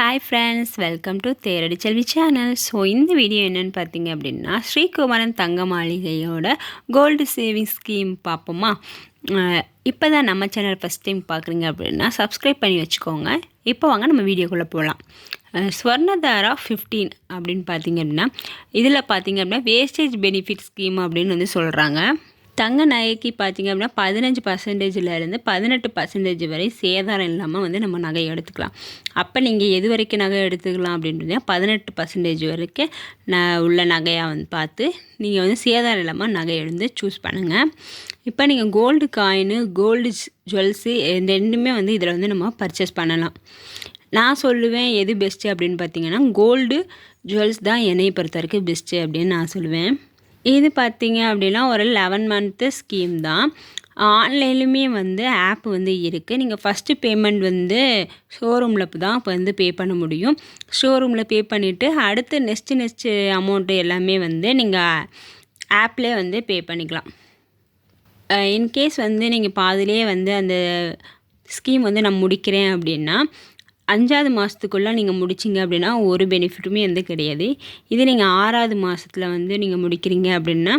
Hi friends, welcome to Theradi Selvi channel. So இந்த video என்னென்னு பார்த்தீங்க அப்படின்னா, ஸ்ரீகுமரன் தங்க மாளிகையோட கோல்டு சேவிங் ஸ்கீம் பார்ப்போமா. இப்போ தான் நம்ம சேனல் ஃபஸ்ட் டைம் பார்க்குறீங்க அப்படின்னா சப்ஸ்கிரைப் பண்ணி வச்சுக்கோங்க. இப்போ வாங்க நம்ம வீடியோக்குள்ளே போகலாம். ஸ்வர்ணதாரா 15 அப்படின்னு பார்த்தீங்க அப்படின்னா, இதில் பார்த்தீங்க அப்படின்னா வேஸ்டேஜ் பெனிஃபிட் ஸ்கீம் அப்படின்னு வந்து சொல்கிறாங்க. தங்க நகைக்கு பார்த்திங்க அப்படின்னா 15%லேருந்து 18% வரை சேதாரம் இல்லாமல் வந்து நம்ம நகை எடுத்துக்கலாம். அப்போ நீங்கள் எது வரைக்கும் நகை எடுத்துக்கலாம் அப்படின்றது 18% வரைக்கும் உள்ள நகையாக வந்து பார்த்து நீங்கள் வந்து சேதாரம் இல்லாமல் நகை எடுத்து சூஸ் பண்ணுங்கள். இப்போ நீங்கள் கோல்டு காயினு, கோல்டு ஜுவல்ஸு இந்த ரெண்டுமே வந்து இதில் வந்து நம்ம பர்ச்சேஸ் பண்ணலாம். நான் சொல்லுவேன் எது பெஸ்ட்டு அப்படின்னு பார்த்தீங்கன்னா, கோல்டு ஜுவல்ஸ் தான் என்னை பொறுத்த வரைக்கும் பெஸ்ட்டு அப்படின்னு நான் சொல்லுவேன். இது பார்த்திங்க அப்படின்னா ஒரு 11 மந்த்து ஸ்கீம் தான். ஆன்லைன்லையுமே வந்து ஆப் வந்து இருக்குது. நீங்கள் ஃபஸ்ட்டு பேமெண்ட் வந்து ஷோரூமில் தான் இப்போ வந்து பே பண்ண முடியும். ஷோரூமில் பே பண்ணிவிட்டு அடுத்து நெக்ஸ்ட்டு அமௌண்ட்டு எல்லாமே வந்து நீங்கள் ஆப்லேயே வந்து பே பண்ணிக்கலாம். இன்கேஸ் வந்து நீங்கள் பாதிலே வந்து அந்த ஸ்கீம் வந்து நான் முடிக்கிறேன் அப்படின்னா 5வது மாதத்துக்குள்ளே நீங்கள் முடிச்சிங்க அப்படின்னா ஒரு பெனிஃபிட்டுமே வந்து கிடையாது. இது நீங்கள் 6வது மாதத்தில் வந்து நீங்கள் முடிக்கிறீங்க அப்படின்னா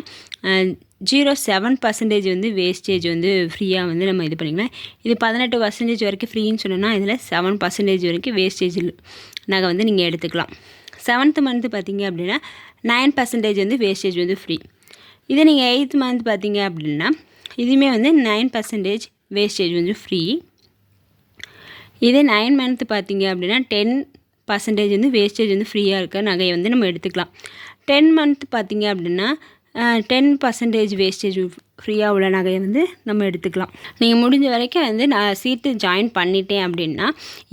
0.7% வந்து வேஸ்டேஜ் வந்து ஃப்ரீயாக வந்து நம்ம இது பண்ணிக்கலாம். இது 18% வரைக்கும் ஃப்ரீன்னு சொன்னோன்னா இதில் 7% வரைக்கும் வேஸ்டேஜ் நகை வந்து நீங்கள் எடுத்துக்கலாம். 7th மந்த்து பார்த்தீங்க அப்படின்னா 9% வந்து வேஸ்டேஜ் வந்து ஃப்ரீ. இதே நீங்கள் 8th மந்த் பார்த்தீங்க அப்படின்னா இதுவுமே வந்து 9% வேஸ்டேஜ் வந்து ஃப்ரீ. இதே 9 மந்த்து பார்த்தீங்க அப்படின்னா 10% வந்து வேஸ்டேஜ் வந்து ஃப்ரீயாக இருக்க நகையை வந்து நம்ம எடுத்துக்கலாம். 10 மந்த் பார்த்தீங்க அப்படின்னா 10% வேஸ்டேஜ் ஃப்ரீயாக உள்ள நகையை வந்து நம்ம எடுத்துக்கலாம். நீங்கள் முடிஞ்ச வரைக்கும் வந்து நான் சீட்டு ஜாயின் பண்ணிட்டேன் அப்படின்னா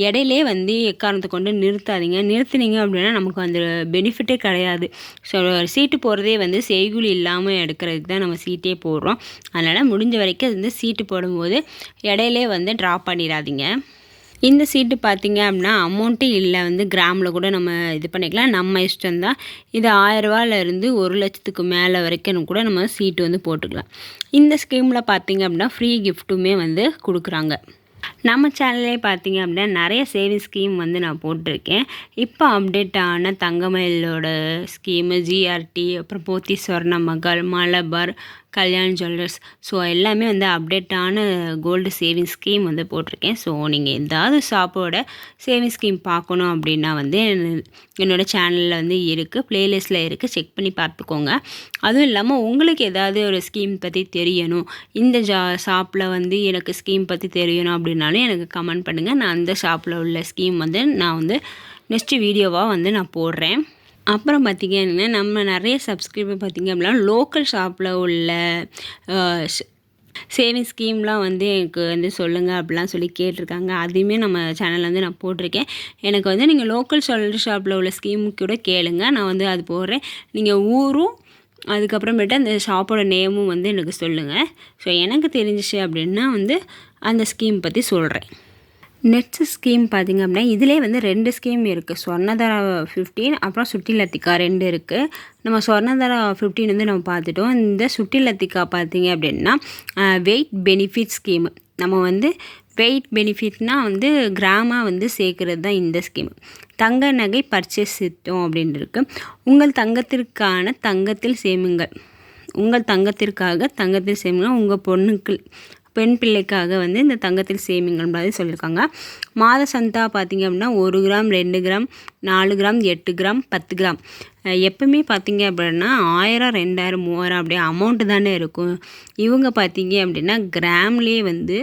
இடையிலே வந்து எக்காரணத்தை கொண்டு நிறுத்தாதீங்க. நிறுத்துனீங்க அப்படின்னா நமக்கு அந்த பெனிஃபிட்டே கிடையாது. ஸோ சீட்டு போடுறதே வந்து செய்கூலி இல்லாமல் எடுக்கிறதுக்கு தான் நம்ம சீட்டே போடுறோம். அதனால் முடிஞ்ச வரைக்கும் வந்து சீட்டு போடும்போது இடையிலே வந்து ட்ராப் பண்ணிடாதீங்க. இந்த சீட்டு பார்த்திங்க அப்படின்னா அமௌண்ட்டே இல்லை, வந்து கிராமில் கூட நம்ம இது பண்ணிக்கலாம், நம்ம இஷ்டம்தான். இது 1000 ரூபாயிலேருந்து 1 லட்சத்துக்கு மேலே வரைக்கும் கூட நம்ம சீட்டு வந்து போட்டுக்கலாம். இந்த ஸ்கீமில் பார்த்திங்க அப்படின்னா ஃப்ரீ கிஃப்ட்டுமே வந்து கொடுக்குறாங்க. நம்ம சேனல்லே பார்த்தீங்க அப்படின்னா நிறைய சேவிங் ஸ்கீம் வந்து நான் போட்டிருக்கேன். இப்போ அப்டேட் ஆன தங்கமயிலோட ஸ்கீமு, ஜிஆர்டி, அப்புறம் போத்தி சொர்ண மகள், மலபார், கல்யாண் ஜுவல்லர்ஸ், ஸோ எல்லாமே வந்து அப்டேட்டான கோல்டு சேவிங் ஸ்கீம் வந்து போட்டிருக்கேன். ஸோ நீங்கள் ஏதாவது ஷாப்போட சேவிங் ஸ்கீம் பார்க்கணும் அப்படின்னா வந்து என்னோடய சேனலில் வந்து இருக்குது, ப்ளேலிஸ்ட்டில் இருக்குது, செக் பண்ணி பார்த்துக்கோங்க. அதுவும் இல்லாமல் உங்களுக்கு ஏதாவது ஒரு ஸ்கீம் பற்றி தெரியணும், இந்த ஷாப்பில் வந்து எனக்கு ஸ்கீம் பற்றி தெரியணும் அப்படின்னாலும் எனக்கு கமெண்ட் பண்ணுங்கள். நான் அந்த ஷாப்பில் உள்ள ஸ்கீம் வந்து நான் வந்து நெக்ஸ்ட்டு வீடியோவாக வந்து நான் போடுறேன். அப்புறம் பார்த்திங்கன்னா நம்ம நிறைய சப்ஸ்கிரைபர் பார்த்திங்க அப்படின்னா லோக்கல் ஷாப்பில் உள்ள சேவிங் ஸ்கீம்லாம் வந்து எனக்கு வந்து சொல்லுங்கள் அப்படிலாம் சொல்லி கேட்டிருக்காங்க. அதையுமே நம்ம சேனலில் வந்து நான் போட்டிருக்கேன். எனக்கு வந்து நீங்கள் லோக்கல் ஷாப்பில் உள்ள ஸ்கீம் கூட கேளுங்க, நான் வந்து அது போடுறேன். நீங்கள் ஊரும் அதுக்கப்புறமேட்டு அந்த ஷாப்போட நேமும் வந்து எனக்கு சொல்லுங்கள். ஸோ எனக்கு தெரிஞ்சிச்சு அப்படின்னா வந்து அந்த ஸ்கீம் பற்றி சொல்கிறேன். நெக்ஸ்ட் ஸ்கீம் பார்த்திங்க அப்படின்னா இதிலே வந்து 2 ஸ்கீம் இருக்குது. ஸ்வர்ணதாரா 15 அப்புறம் சுட்டி லத்திகா 2 இருக்குது. நம்ம ஸ்வர்ணதாரா 15 வந்து நம்ம பார்த்துட்டோம். இந்த சுட்டி லத்திகா பார்த்திங்க அப்படின்னா வெயிட் பெனிஃபிட் ஸ்கீமு. நம்ம வந்து வெயிட் பெனிஃபிட்னால் வந்து கிராமாக வந்து சேர்க்குறது தான் இந்த ஸ்கீம். தங்க நகை பர்ச்சேஸ் திட்டம் அப்படின்னு இருக்குது. உங்கள் தங்கத்திற்கான தங்கத்தில் சேமிங்கள். உங்கள் தங்கத்திற்காக தங்கத்தில் சேமிங்கள். உங்கள் பெண் பிள்ளைக்காக வந்து இந்த தங்கத்தில் சேமிங்கள் மாதிரி சொல்லியிருக்காங்க. மாத சந்தா பார்த்திங்க அப்படின்னா 1 gram, 2 gram, 4 gram, 8 gram, 10 gram. எப்பவுமே பார்த்திங்க அப்படின்னா 1000, 2000, 3000 அப்படியே அமௌண்ட்டு தானே இருக்கும். இவங்க பார்த்திங்க அப்படின்னா கிராம்லேயே வந்து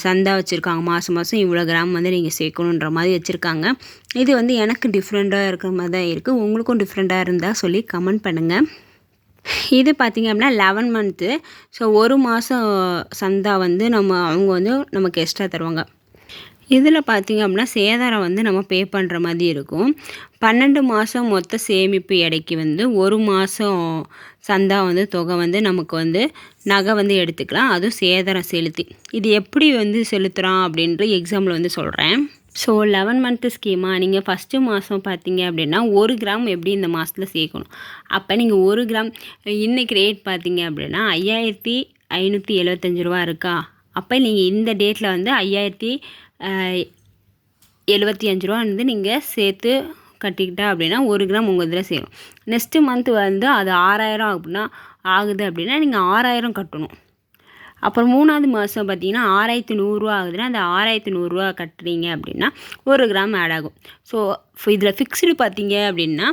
சந்தா வச்சுருக்காங்க. மாதம் மாதம் இவ்வளோ கிராம் வந்து நீங்கள் சேர்க்கணுன்ற மாதிரி வச்சுருக்காங்க. இது வந்து எனக்கு டிஃப்ரெண்ட்டாக இருக்கிற மாதிரி தான் இருக்குது. உங்களுக்கும் டிஃப்ரெண்ட்டாக இருந்தால் சொல்லி கமெண்ட் பண்ணுங்கள். இது பார்த்திங்க அப்படின்னா 11 மந்த்து. ஸோ 1 மாதம் சந்தா வந்து அவங்க வந்து நமக்கு எக்ஸ்ட்ரா தருவாங்க. இதில் பார்த்திங்க அப்படின்னா சேதாரம் வந்து நம்ம பே பண்ணுற மாதிரி இருக்கும். 12 மாதம் மொத்த சேமிப்பு எடைக்கு வந்து 1 மாதம் சந்தா வந்து தொகை வந்து நமக்கு வந்து நகை வந்து எடுத்துக்கலாம், அதுவும் சேதாரம் செலுத்தி. இது எப்படி வந்து செலுத்துகிறோம் அப்படின்ற எக்ஸாம்பிள் வந்து சொல்கிறேன். ஸோ 11 மந்த்து ஸ்கீமா, நீங்கள் ஃபஸ்ட்டு மாதம் பார்த்தீங்க அப்படின்னா 1 கிராம் எப்படி இந்த மாதத்தில் சேர்க்கணும். அப்போ நீங்கள் 1 கிராம் இன்றைக்கி ரேட் பார்த்தீங்க அப்படின்னா 5575 ரூபா இருக்கா. அப்போ நீங்கள் இந்த டேட்டில் வந்து 75 ரூபா வந்து நீங்கள் சேர்த்து கட்டிக்கிட்டா அப்படின்னா 1 கிராம் உங்கள் இதில் சேரும். நெக்ஸ்ட்டு மந்த் வந்து அது 6000 அப்படின்னா ஆகுது அப்படின்னா நீங்கள் 6000 கட்டணும். அப்புறம் 3வது மாதம் பார்த்தீங்கன்னா 6100 ஆகுதுன்னா அந்த 6100 கட்டுறீங்க அப்படின்னா 1 கிராம் ஆட் ஆகும். ஸோ இதில் ஃபிக்ஸ்டு பார்த்தீங்க அப்படின்னா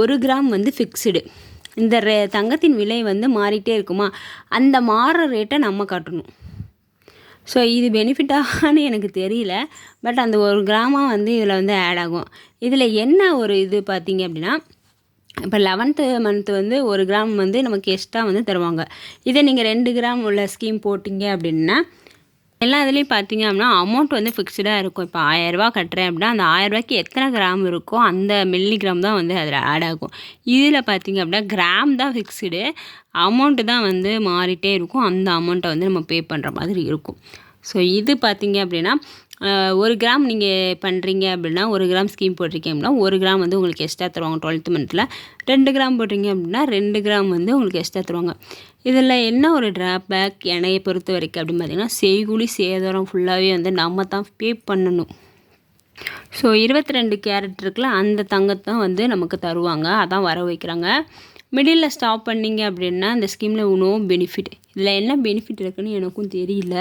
1 கிராம் வந்து ஃபிக்ஸ்டு. இந்த தங்கத்தின் விலை வந்து மாறிட்டே இருக்குமா, அந்த மாறுற ரேட்டை நம்ம கட்டணும். ஸோ இது பெனிஃபிட்டானு எனக்கு தெரியல, பட் அந்த 1 கிராமாக வந்து இதில் வந்து ஆட் ஆகும். இதில் என்ன ஒரு இது பார்த்தீங்க அப்படின்னா, இப்போ 11th மந்த் வந்து 1 கிராம் வந்து நமக்கு எக்ஸ்ட்ரா வந்து தருவாங்க. இதே நீங்கள் 2 கிராம் உள்ள ஸ்கீம் போட்டிங்க அப்படின்னா எல்லா இதுலேயும் பார்த்தீங்க அப்படின்னா அமௌண்ட் வந்து ஃபிக்ஸ்டாக இருக்கும். இப்போ 1000 ரூபா கட்டுறேன் அப்படின்னா அந்த 1000 ரூபாய்க்கு எத்தனை கிராம் இருக்கோ அந்த மில்லிகிராம் தான் வந்து அதில் ஆட் ஆகும். இதில் பார்த்தீங்க அப்படின்னா கிராம் தான் ஃபிக்ஸ்டு, அமௌண்ட்டு தான் வந்து மாறிட்டே இருக்கும். அந்த அமௌண்ட்டை வந்து நம்ம பே பண்ணுற மாதிரி இருக்கும். ஸோ இது பார்த்தீங்க அப்படின்னா 1 கிராம் நீங்கள் பண்ணுறீங்க அப்படின்னா 1 கிராம் ஸ்கீம் போட்டிருக்கீங்க அப்படின்னா 1 கிராம் வந்து உங்களுக்கு எக்ஸ்ட்ரா தருவாங்க 12th மந்த்தில். 2 கிராம் போட்டிங்க அப்படின்னா 2 கிராம் வந்து உங்களுக்கு எக்ஸ்ட்ரா தருவாங்க. இதில் என்ன ஒரு ட்ராபேக் என்னையை பொறுத்த வரைக்கும் அப்படின்னு பார்த்தீங்கன்னா, செய்கூலி சேதாரம் ஃபுல்லாகவே வந்து நம்ம தான் பே பண்ணணும். ஸோ 22 கேரட் இருக்குல்ல, அந்த தங்கத்தை வந்து நமக்கு தருவாங்க, அதான் வர வைக்கிறாங்க. மிடில் ஸ்டாப் பண்ணிங்க அப்படின்னா இந்த ஸ்கீமில் நோ பெனிஃபிட். இதில் என்ன பெனிஃபிட் இருக்குதுன்னு எனக்கும் தெரியல.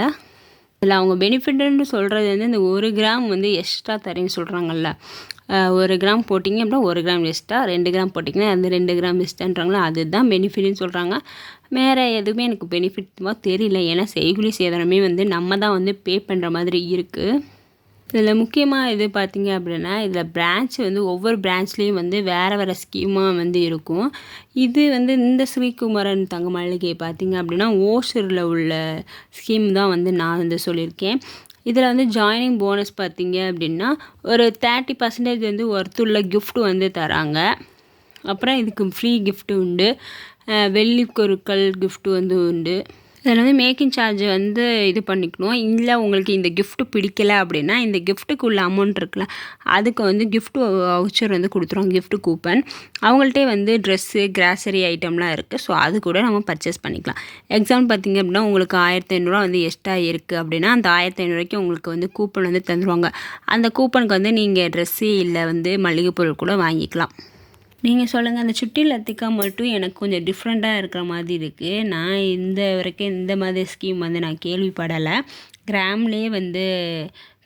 இதில் அவங்க பெனிஃபிட்னு சொல்கிறது வந்து இந்த 1 கிராம் வந்து எக்ஸ்ட்ரா தரேன்னு சொல்கிறாங்கல்ல, 1 கிராம் போட்டிங்க அப்படின்னா 1 கிராம் எக்ஸ்ட்ரா, 2 கிராம் போட்டிங்கன்னா அந்த 2 கிராம் எக்ஸ்ட்ரான்றாங்களா, அதுதான் பெனிஃபிட்னு சொல்கிறாங்க. வேறு எதுவுமே எனக்கு பெனிஃபிட்மாக தெரியல. ஏன்னா செய்கூலி சேதாரமே வந்து நம்ம தான் வந்து பே பண்ணுற மாதிரி இருக்குது. இதில் முக்கியமாக இது பார்த்திங்க அப்படின்னா இதில் பிரான்ச் வந்து ஒவ்வொரு பிரான்ச்லேயும் வந்து வேறு வேறு ஸ்கீமாக வந்து இருக்கும். இது வந்து இந்த ஸ்ரீகுமரன் தங்க மளிகை பார்த்திங்க அப்படின்னா ஓசூரில் உள்ள ஸ்கீம் தான் வந்து நான் வந்து சொல்லியிருக்கேன். இதில் வந்து ஜாயினிங் போனஸ் பார்த்திங்க அப்படின்னா ஒரு 30% வந்து ஒர்த்துள்ள கிஃப்ட் வந்து தராங்க. அப்புறம் இதுக்கு ஃப்ரீ கிஃப்ட்டு உண்டு, வெள்ளி பொருட்கள் கிஃப்ட்டு வந்து உண்டு. இதில் வந்து மேக்கிங் சார்ஜ் வந்து இது பண்ணிக்கணும். இல்லை உங்களுக்கு இந்த கிஃப்ட்டு பிடிக்கலை அப்படின்னா இந்த கிஃப்ட்டுக்கு உள்ள அமௌண்ட் இருக்குல்ல, அதுக்கு வந்து கிஃப்ட் வவுச்சர் வந்து கொடுத்துருவாங்க, கிஃப்ட் கூப்பன். அவங்கள்ட்டே வந்து ட்ரெஸ்ஸு கிராசரி ஐட்டம்லாம் இருக்குது. ஸோ அது கூட நம்ம பர்ச்சேஸ் பண்ணிக்கலாம். எக்ஸாம்பிள் பார்த்திங்க அப்படின்னா உங்களுக்கு 1500 வந்து எக்ஸ்ட்ரா இருக்குது அப்படின்னா அந்த 1500 உங்களுக்கு வந்து கூப்பன் வந்து தந்துடுவாங்க. அந்த கூப்பனுக்கு வந்து நீங்கள் ட்ரெஸ்ஸு இல்லை வந்து மளிகை பொருள் கூட வாங்கிக்கலாம். நீங்கள் சொல்லுங்கள், அந்த சுட்டி லத்திக்கா மட்டும் எனக்கு கொஞ்சம் டிஃப்ரெண்ட்டாக இருக்கிற மாதிரி இருக்குது. நான் இந்த வரைக்கும் இந்த மாதிரி ஸ்கீம் வந்து நான் கேள்விப்படலை. கிராம்லேயே வந்து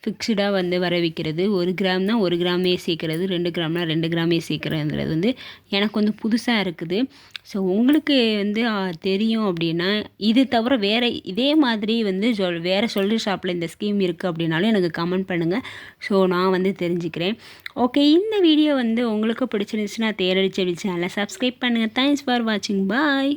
ஃபிக்ஸ்டாக வந்து வர வைக்கிறது, 1 கிராம்னா 1 கிராமே சேர்க்குறது, 2 கிராம்னா 2 கிராமே சேர்க்குறதுன்றது வந்து எனக்கு வந்து புதுசாக இருக்குது. ஸோ உங்களுக்கு வந்து தெரியும் அப்படின்னா இது தவிர வேறு இதே மாதிரி வந்து வேறு சொல்கிற ஷாப்பில் இந்த ஸ்கீம் இருக்குது அப்படின்னாலும் எனக்கு கமெண்ட் பண்ணுங்கள். ஸோ நான் வந்து தெரிஞ்சுக்கிறேன். ஓகே, இந்த வீடியோ வந்து உங்களுக்கு பிடிச்சிருந்துச்சுன்னா தேரடிச்ச சேனலை சப்ஸ்கிரைப் பண்ணுங்கள். தேங்க்ஸ் ஃபார் வாட்சிங். பாய்.